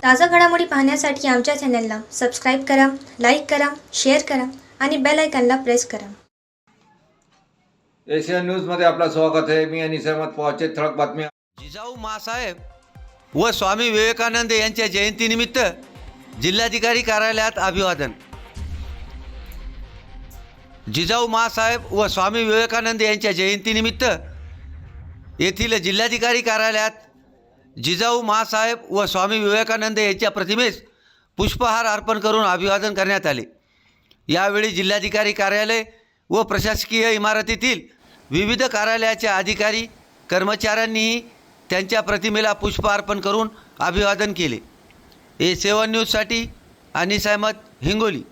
ताजा घडामोडी पाहण्यासाठी आमच्या चॅनलला सबस्क्राईब करा, लाईक करा, शेअर करा आणि बेल आयकॉनला प्रेस करा. एशियन न्यूजमध्ये आपलं स्वागत आहे. मी अनिस अहमद. पॉचे ठळक बातम्या. जिजाऊ माँसाहेब व स्वामी विवेकानंद यांच्या जयंतीनिमित्त जिल्हाधिकारी कार्यालयात अभिवादन. जिजाऊ माँसाहेब व स्वामी विवेकानंद यांच्या जयंतीनिमित्त येथील जिल्हाधिकारी कार्यालयात जिजाऊ माँसाहेब व स्वामी विवेकानंद यांच्या प्रतिमेस पुष्पहार अर्पण करून अभिवादन करण्यात आले. यावेळी जिल्हाधिकारी कार्यालय व प्रशासकीय इमारतीतील विविध कार्यालयाच्या अधिकारी कर्मचाऱ्यांनीही त्यांच्या प्रतिमेला पुष्प अर्पण करून अभिवादन केले. A7 न्यूजसाठी अनिस अहमद, हिंगोली.